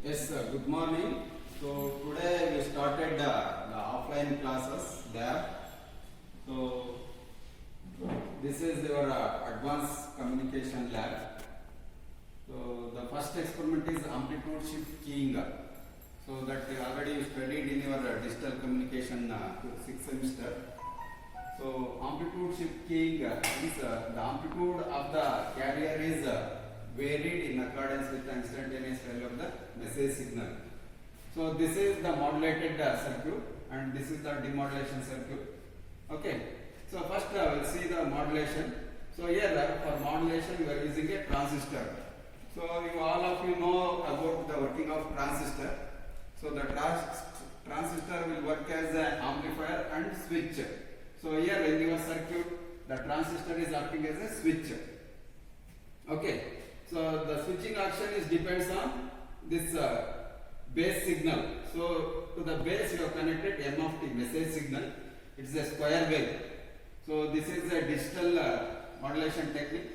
Yes, good morning. So today we started the offline classes there. So this is your advanced communication lab. So the first experiment is amplitude shift keying. So that already you studied in your digital communication 6th semester. So amplitude shift keying is the amplitude of the carrier is varied in accordance with the instantaneous value of the message signal. So this is the modulated circuit and this is the demodulation circuit. Okay. So first we'll see the modulation. So here for modulation we are using a transistor. So all of you know about the working of transistor. So the transistor will work as an amplifier and switch. So here in your circuit the transistor is acting as a switch. Okay. So the switching action is depends on this base signal. So to the base you have connected M of T message signal. It's a square wave. So this is a digital modulation technique.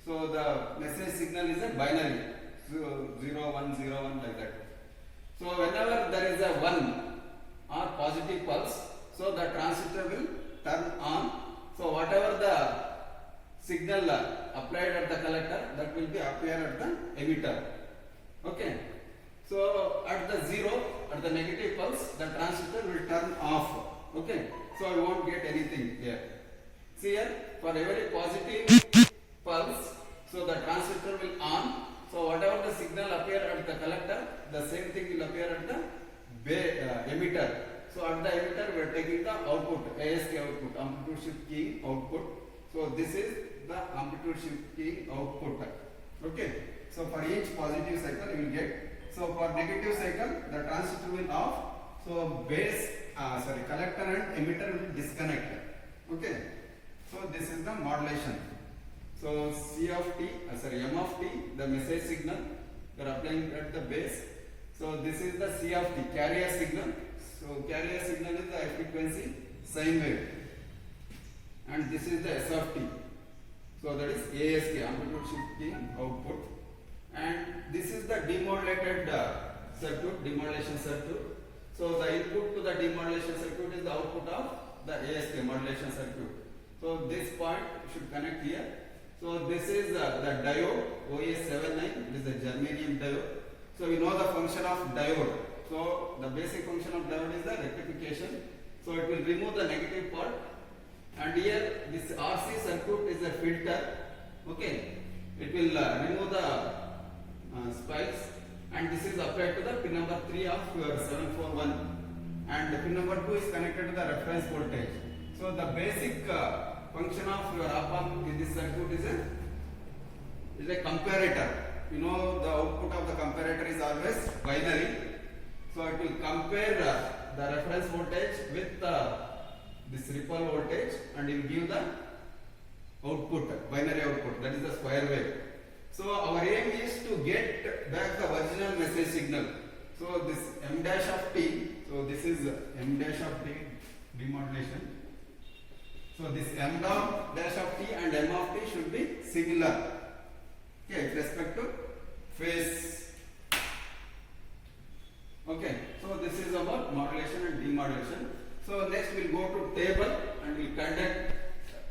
So the message signal is a binary. So 0 1 0 1 like that. So whenever there is a 1 or positive pulse, so the transistor will turn on. So whatever the signal applied at the collector, that will be appear at the emitter. Okay. So at the 0, at the negative pulse, the transistor will turn off. Okay. So I won't get anything here. See here, for every positive pulse, so the transistor will on. So whatever the signal appear at the collector, the same thing will appear at the emitter. So at the emitter we are taking the output, ASK output, amplitude shift keying output. So this is the amplitude shift keying output. Okay. So for each positive cycle you will get. So for negative cycle the transistor will off. So collector and emitter will disconnect. Okay. So this is the modulation. So M of T, the message signal you are applying at the base. So this is the C of T, carrier signal. So carrier signal is the frequency sine wave. And this is the S of T. So that is ASK, amplitude shift keying output. And this is the demodulated circuit, demodulation circuit. So the input to the demodulation circuit is the output of the ASK modulation circuit. So this point should connect here. So this is the diode OS79. This is the germanium diode. So we know the function of diode. So the basic function of diode is the rectification. So it will remove the negative part. And here this RC circuit is a filter. Okay. It will remove the spikes. And this is applied to the pin number 3 of your 741. And the pin number 2 is connected to the reference voltage. So the basic function of your op-amp in this circuit is a comparator. You know the output of the comparator is always binary. So it will compare the reference voltage with this ripple voltage and it will give the output, binary output, that is the square wave. So our aim is to get back the original message signal. So this M dash of T, so this is M dash of T demodulation. So this M dash of T and M of T should be similar. Okay, with respect to phase. Okay, so this is about modulation and demodulation. So next we'll go to table and we'll conduct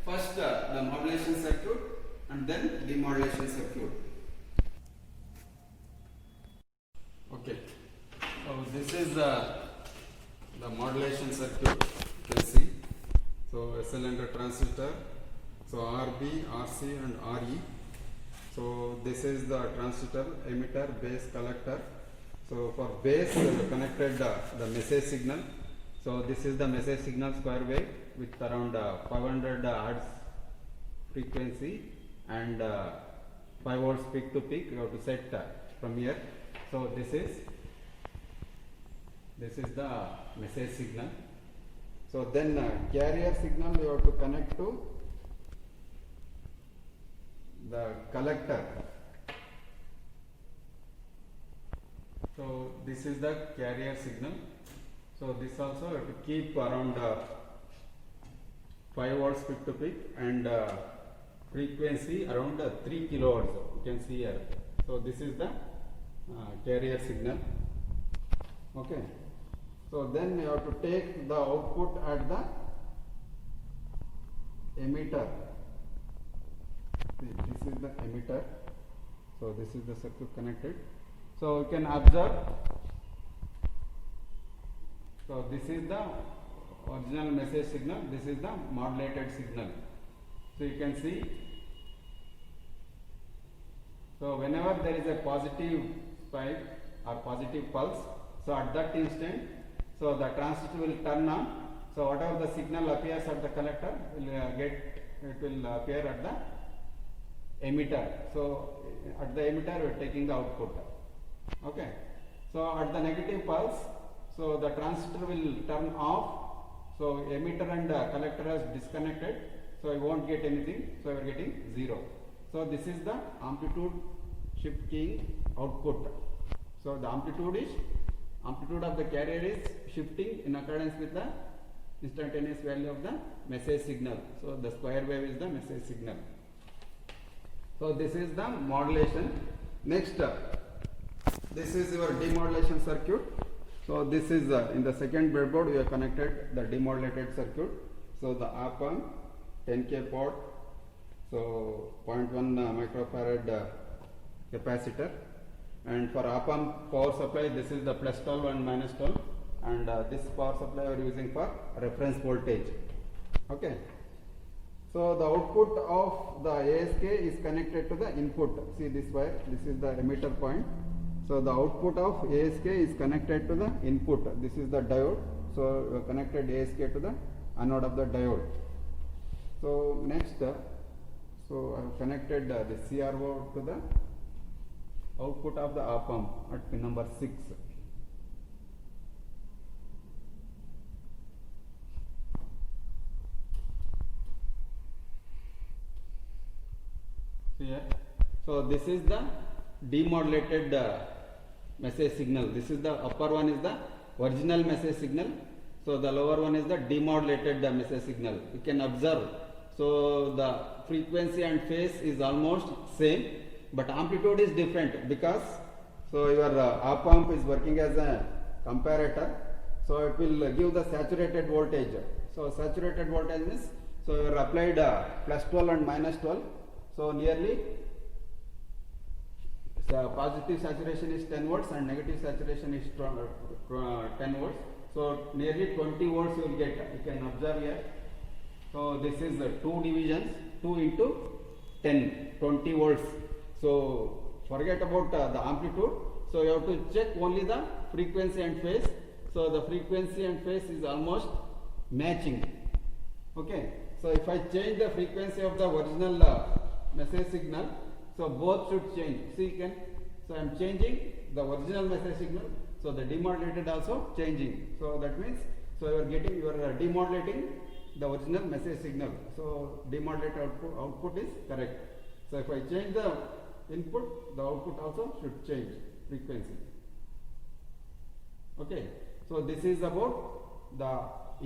first the modulation circuit and then demodulation circuit. Okay, so this is the modulation circuit. You can see. So SL and transistor. So RB, RC and RE. So this is the transistor, emitter, base, collector. So for base we connected the message signal. So this is the message signal square wave with around 500 Hz frequency and 5 volts peak to peak. You have to set from here. So this is the message signal. So then carrier signal you have to connect to the collector. So this is the carrier signal. So this also you have to keep around 5 volts peak to peak and frequency around 3 kilohertz. You can see here. So this is the carrier signal. Okay. So then you have to take the output at the emitter. See, this is the emitter. So this is the circuit connected. So you can observe. So this is the original message signal. This is the modulated signal. So you can see. So whenever there is a positive spike or positive pulse, so at that instant, so the transistor will turn on. So whatever the signal appears at the collector will appear at the emitter. So at the emitter we are taking the output. Okay. So at the negative pulse, so the transistor will turn off. So emitter and collector is disconnected. So I won't get anything. So we are getting 0. So this is the amplitude shift keying output. So the amplitude of the carrier is shifting in accordance with the instantaneous value of the message signal. So the square wave is the message signal. So this is the modulation. Next, this is your demodulation circuit. So this is in the second breadboard we have connected the demodulated circuit. So the op-amp 10K port. So 0.1 microfarad capacitor. And for op-amp power supply, this is the plus 12 and minus 12, and this power supply we are using for reference voltage. Okay. So the output of the ASK is connected to the input. See this wire, this is the emitter point. So the output of ASK is connected to the input. This is the diode. So we have connected ASK to the anode of the diode. So next, so I have connected the CRO to the output of the op-amp at pin number 6. Here. So this is the demodulated message signal. This is the upper one is the original message signal. So the lower one is the demodulated message signal. You can observe. So the frequency and phase is almost same, but amplitude is different because so your op-amp is working as a comparator. So it will give the saturated voltage. So saturated voltage means so you are applied plus 12 and minus 12. So nearly positive saturation is 10 volts and negative saturation is 10 volts. So nearly 20 volts you will get. You can observe here. So this is 2 divisions, 2 into 10, 20 volts. So forget about the amplitude. So you have to check only the frequency and phase. So the frequency and phase is almost matching. Okay. So if I change the frequency of the original message signal, so both should change. See, so I am changing the original message signal. So the demodulated also changing. So that means so you are demodulating the original message signal. So demodulated output is correct. So if I change the input, the output also should change frequency. Okay. So this is about the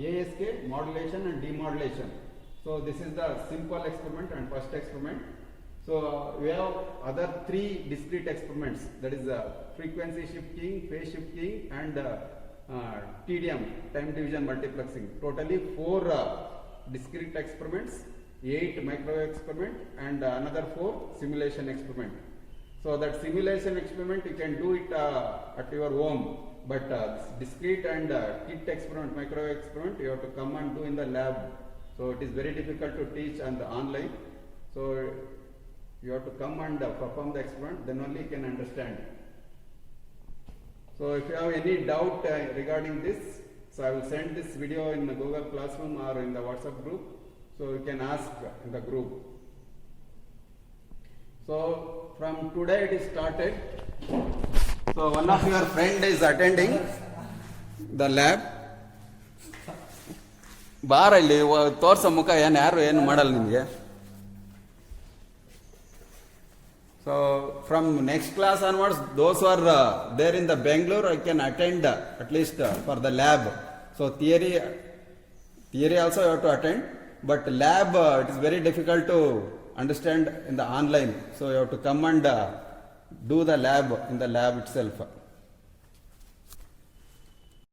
ASK modulation and demodulation. So this is the simple experiment and first experiment. So we have other 3 discrete experiments, that is frequency shift keying, phase shift keying and TDM, time division multiplexing. Totally 4 discrete experiments, 8 microwave experiment and another 4 simulation experiment. So that simulation experiment you can do it at your home, but discrete and kit experiment, microwave experiment, you have to come and do in the lab. So it is very difficult to teach on the online. So you have to come and perform the experiment, then only you can understand. So if you have any doubt regarding this, so I will send this video in the Google Classroom or in the WhatsApp group. So you can ask in the group. So from today it is started. So one of your friend is attending the lab. ಬಾರಲ್ಲಿ ತೋರ್ಸೋ ಮುಖ ಯಾರು ಏನು ಮಾಡಲ್ಲ ನಿಮಗೆ. So from next class onwards, those who are there in the Bangalore, I can attend at least for the lab. So theory also you have to attend, but lab it is very difficult to understand in the online. So you have to come and do the lab in the lab itself.